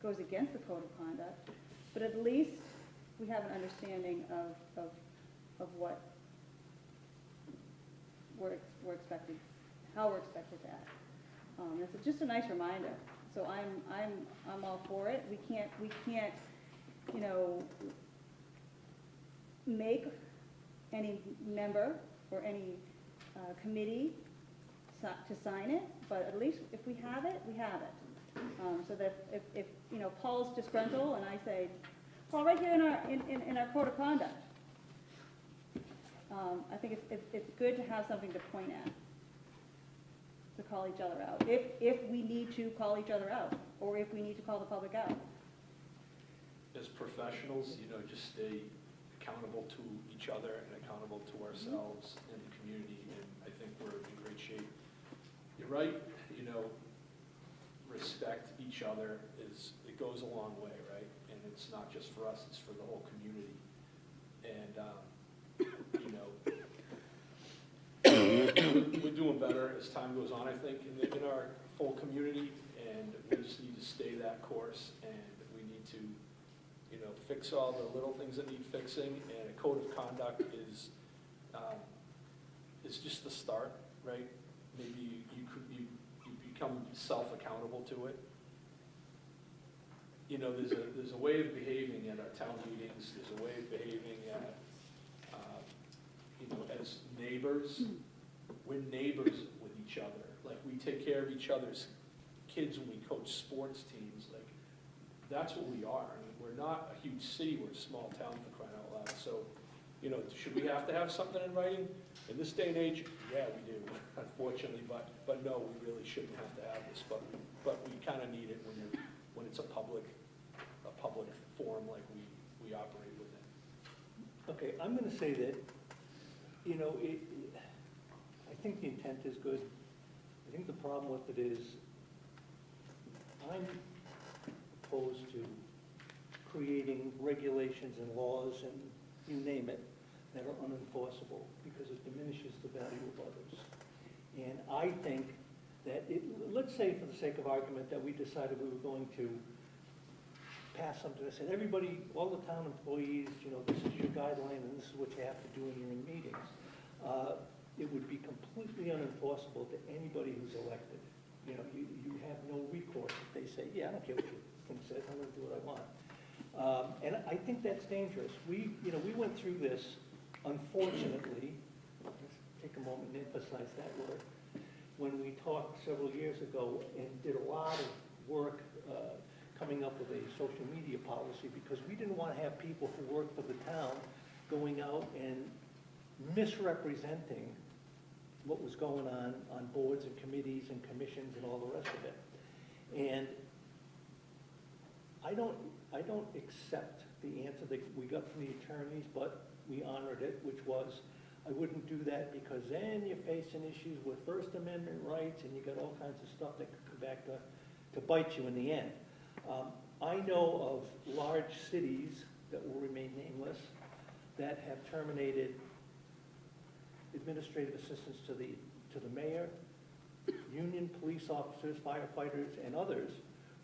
goes against the code of conduct, but at least we have an understanding of what we're expected, how we're expected to act. It's just a nice reminder. So I'm all for it. We can't, you know, make any member or any committee to sign it, but at least if we have it, we have it. So that if you know, Paul's disgruntled and I say, Paul, right here in our code of conduct, I think it's good to have something to point at, to call each other out. If we need to call each other out, or if we need to call the public out. As professionals, you know, just stay accountable to each other and accountable to ourselves and the community, and I think we're in great shape. You're right, you know, respect each other it goes a long way, right? And it's not just for us, it's for the whole community. And, you know, we're doing better as time goes on, I think, in our full community, and we just need to stay that course, and we need to, you know, fix all the little things that need fixing, and a code of conduct is just the start, right? Maybe you become self-accountable to it. You know, there's a way of behaving at our town meetings, there's a way of behaving at, you know, as neighbors. We're neighbors with each other. Like, we take care of each other's kids when we coach sports teams. Like, that's what we are. I mean, we're not a huge city, we're a small town, for crying out loud. So, you know, should we have to have something in writing? In this day and age, yeah, we do, unfortunately, but no, we really shouldn't have to have this, but we kind of need it when it's a public forum like we operate within. Okay, I'm gonna say that, you know, I think the intent is good. I think the problem with it is, I'm opposed to creating regulations and laws and you name it, that are unenforceable, because it diminishes the value of others. And I think that let's say, for the sake of argument, that we decided we were going to pass something that said, everybody, all the town employees, you know, this is your guideline and this is what you have to do when you're in meetings. It would be completely unenforceable to anybody who's elected. You know, you have no recourse if they say, yeah, I don't care what your thing says, I'm gonna do what I want. And I think that's dangerous. We went through this, unfortunately, let's take a moment and emphasize that word, when we talked several years ago and did a lot of work coming up with a social media policy, because we didn't want to have people who worked for the town going out and misrepresenting what was going on boards and committees and commissions and all the rest of it. And I don't accept the answer that we got from the attorneys, but we honored it, which was, I wouldn't do that because then you're facing issues with First Amendment rights and you got all kinds of stuff that could come back to bite you in the end. I know of large cities that will remain nameless that have terminated administrative assistants to the mayor, union police officers, firefighters, and others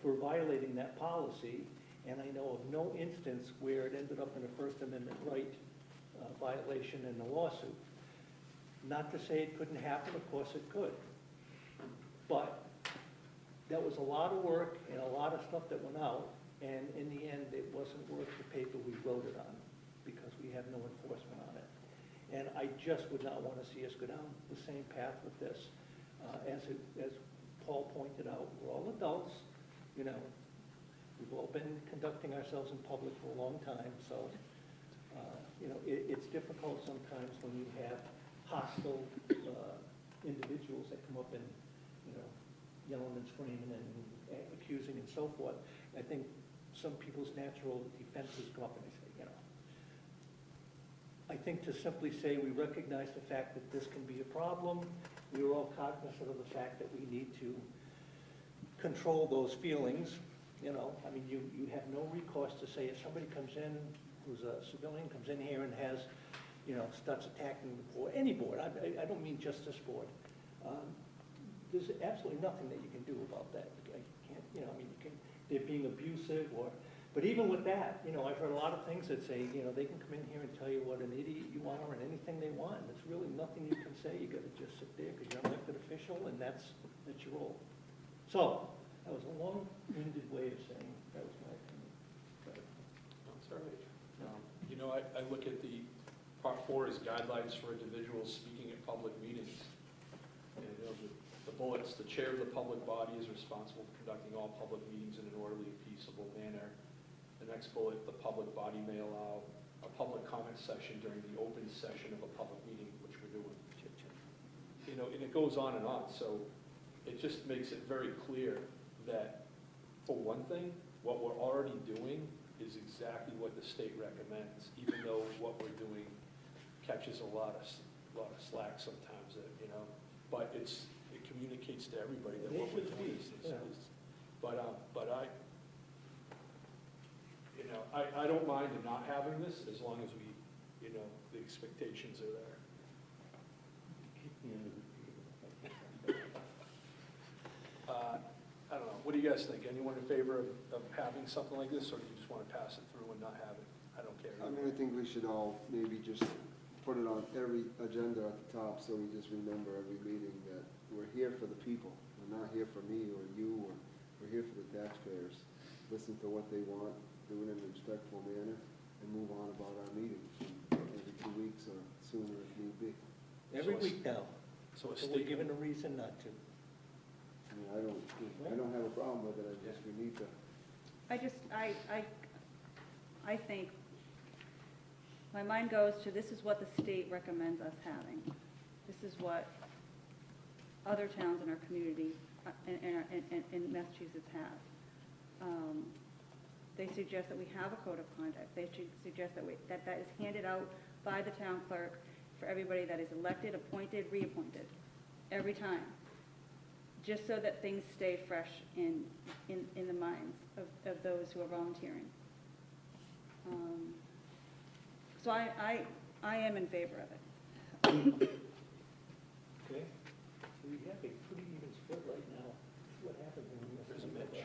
for violating that policy. And I know of no instance where it ended up in a First Amendment right violation in a lawsuit. Not to say it couldn't happen, of course it could. But that was a lot of work and a lot of stuff that went out, and in the end, it wasn't worth the paper we wrote it on, because we have no enforcement on it. And I just would not want to see us go down the same path with this. As Paul pointed out, we're all adults, you know. We've all been conducting ourselves in public for a long time, so, you know, it's difficult sometimes when you have hostile individuals that come up and, you know, yelling and screaming and accusing and so forth. I think some people's natural defenses come up and they say, you know, I think to simply say we recognize the fact that this can be a problem, we're all cognizant of the fact that we need to control those feelings. You know, I mean, you have no recourse to say if somebody comes in who's a civilian, comes in here and has, you know, starts attacking the board, any board, I don't mean just this board. There's absolutely nothing that you can do about that. You can't, you know, I mean, they're being abusive but even with that, you know, I've heard a lot of things that say, you know, they can come in here and tell you what an idiot you are and anything they want. There's really nothing you can say. You gotta just sit there because you're an elected official and that's your role. So, that was a long-winded way of saying that was my opinion. That's all right. You know, I look at the part 4 as guidelines for individuals speaking at public meetings. And, you know, the bullets, the chair of the public body is responsible for conducting all public meetings in an orderly and peaceable manner. The next bullet, the public body may allow a public comment session during the open session of a public meeting, which we're doing. You know, and it goes on and on, so it just makes it very clear that, for one thing, what we're already doing is exactly what the state recommends, even though what we're doing catches a lot of slack sometimes, you know, but it communicates to everybody that what we're doing is, but I, you know, I don't mind not having this as long as we, you know, the expectations are there. I don't know, what do you guys think? Anyone in favor of having something like this, or do you just want to pass it through and not have it? I don't care. I mean, I think we should all maybe just put it on every agenda at the top, so we just remember every meeting that we're here for the people. We're not here for me or you, or we're here for the taxpayers. Listen to what they want, do it in a respectful manner, and move on about our meetings, every 2 weeks or sooner if need be. Every week now, So a so we're statement, given a reason not to. I mean, I don't have a problem with it, I just, we need to. I think, my mind goes to, this is what the state recommends us having. This is what other towns in our community, in Massachusetts have. They suggest that we have a code of conduct. They should suggest that that is handed out by the town clerk for everybody that is elected, appointed, reappointed, every time, just so that things stay fresh in the minds of those who are volunteering. So I am in favor of it. Okay? So we have a pretty even split right now. What happens when we there's a Mitch.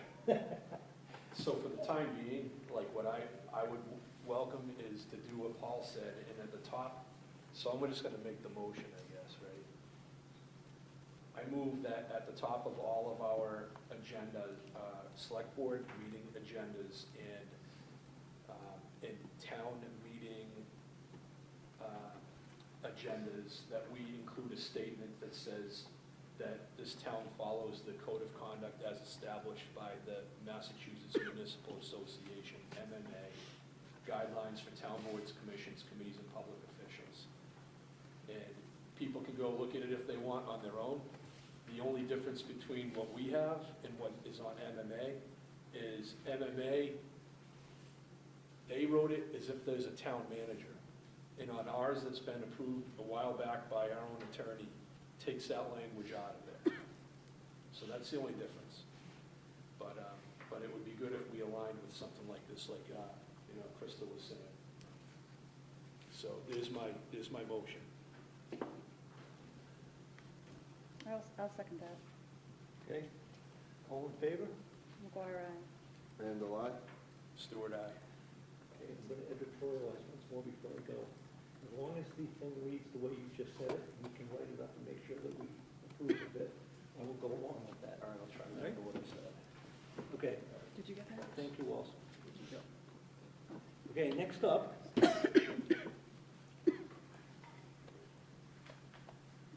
So for the time being, like what I would welcome is to do what Paul said, and at the top, so I'm just gonna make the motion, I guess, right? I move that at the top of all of our agendas, select board meeting agendas and town meeting agendas, that we include a statement that says that this town follows the code of conduct as established by the Massachusetts Municipal Association, MMA, guidelines for town boards, commissions, committees, and public officials. And people can go look at it if they want on their own. The only difference between what we have and what is on MMA is MMA, they wrote it as if there's a town manager. And on ours that's been approved a while back by our own attorney, takes that language out of it. So that's the only difference. But it would be good if we aligned with something like this, like, you know, Krista was saying. So there's my motion. I'll second that. Okay? All in favor? McGuire, aye. Randall, aye? Stewart, aye. Okay, I'm going to editorialize once more before I go. As long as the thing reads the way you just said it, we can write it up and make sure that we approve of it, I will go along with that. All right, I'll try to All right? remember what I said. Okay, Did you get that? thank you also. Okay, next up,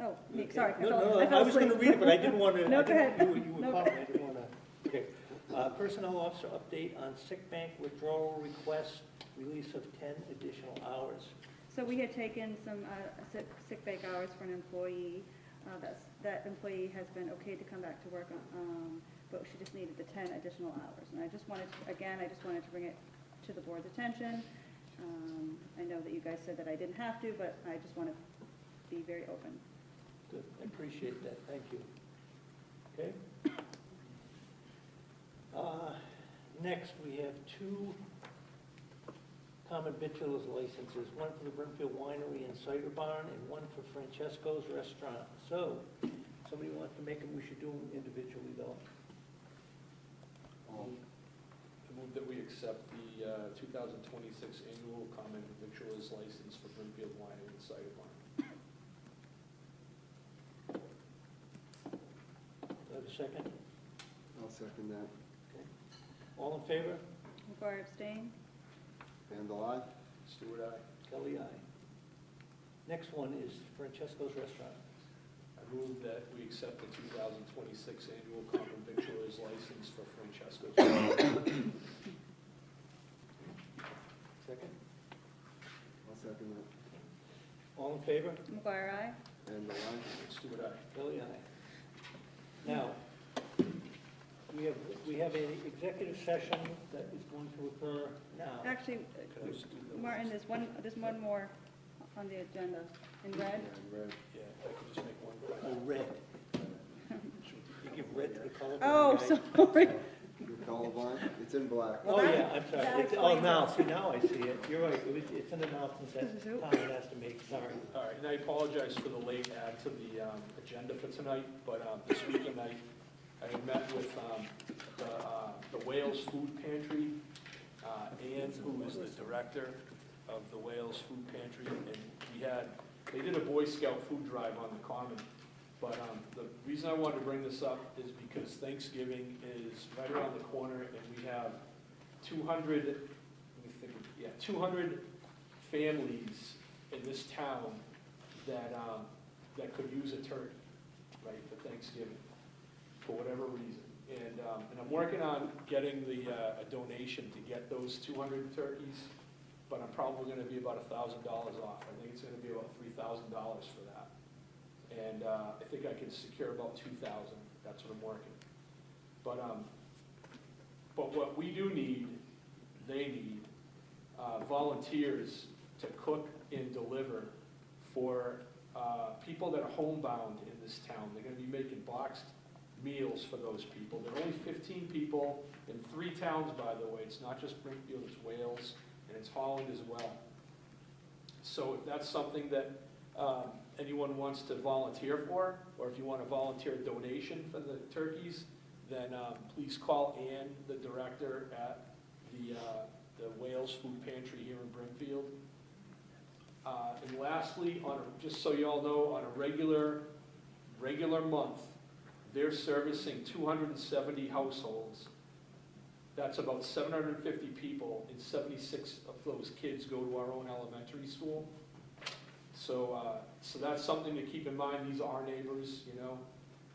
Oh, me, sorry. No, fell- no, I fell was going to asleep. read it, but I didn't want to. No, go ahead. You were No. coughing, I didn't want to. Okay. Personnel officer update on sick bank withdrawal request, release of 10 additional hours. So we had taken some sick bank hours for an employee. That employee has been okay to come back to work, but she just needed the 10 additional hours. And I just wanted to bring it to the board's attention. I know that you guys said that I didn't have to, but I just want to be very open. Good, I appreciate that, thank you. Okay? Next, we have 2 common victuals licenses, one for the Brimfield Winery and Cider Barn, and one for Francesco's Restaurant. So, somebody wants to make them, we should do them individually, though. I move that we accept the 2026 annual common victuals license for Brimfield Winery and Cider Barn. Do I have a second? I'll second that. All in favor? McGuire abstain? Handle I. Stewart, aye. Kelly, aye. Next one is Francesco's Restaurant. I move that we accept the 2026 annual common victualers license for Francesco's. Second? I'll second that. All in favor? McGuire, aye? Handle I. Stewart, aye. Kelly, aye. Now, we have an executive session that is going to occur now. Actually, Can I just do the- Martin, there's one more on the agenda in red. Yeah, red. Yeah, if I could just make one. Oh, red. You give red to the color. Oh, sorry. You're colorblind? It's in black. Oh, Well, yeah, I'm sorry. that It's- Oh, explains now, it. see, now I see it. You're right. It's an announcement that This is who? Tommy has to make, sorry. All right, and I apologize for the late add to the agenda for tonight, but this weekend I had met with the Wales Food Pantry, Ann, who is the director of the Wales Food Pantry, and they did a Boy Scout food drive on the Common. But the reason I wanted to bring this up is because Thanksgiving is right around the corner, and we have 200 families in this town that could use a turkey, right, for Thanksgiving, for whatever reason. And I'm working on getting a donation to get those 200 turkeys, but I'm probably gonna be about $1,000 off. I think it's gonna be about $3,000 for that. And I think I can secure about 2,000, that's what I'm working. But what we do need, they need, volunteers to cook and deliver for people that are homebound in this town. They're gonna be making boxed meals for those people. There are only 15 people in 3 towns, by the way. It's not just Brimfield, it's Wales, and it's Holland as well. So if that's something that anyone wants to volunteer for, or if you want to volunteer a donation for the turkeys, then please call Ann, the director at the Wales Food Pantry here in Brimfield. And lastly, just so you all know, on a regular month, they're servicing 270 households. That's about 750 people, and 76 of those kids go to our own elementary school. So that's something to keep in mind. These are our neighbors, you know.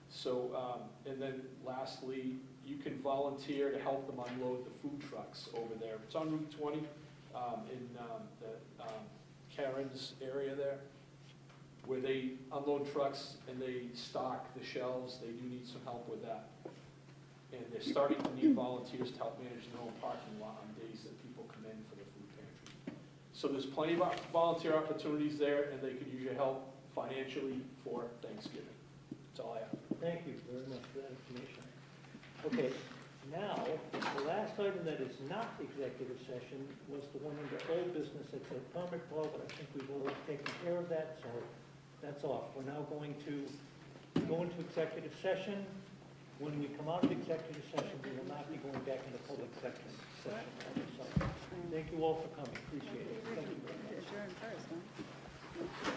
So, and then lastly, you can volunteer to help them unload the food trucks over there. It's on Route 20 in the Karen's area there, where they unload trucks and they stock the shelves. They do need some help with that. And they're starting to need volunteers to help manage their own parking lot on days that people come in for the food pantry. So there's plenty of volunteer opportunities there, and they could use your help financially for Thanksgiving. That's all I have. Thank you very much for that information. Okay, now, the last item that is not executive session was the one under old business. It's a permit call, but I think we've already taken care of that, so that's off. We're now going to go into executive session. When we come out of executive session, we will not be going back into public session. So, thank you all for coming. Appreciate it. Thank you very much. Adjourn first, huh?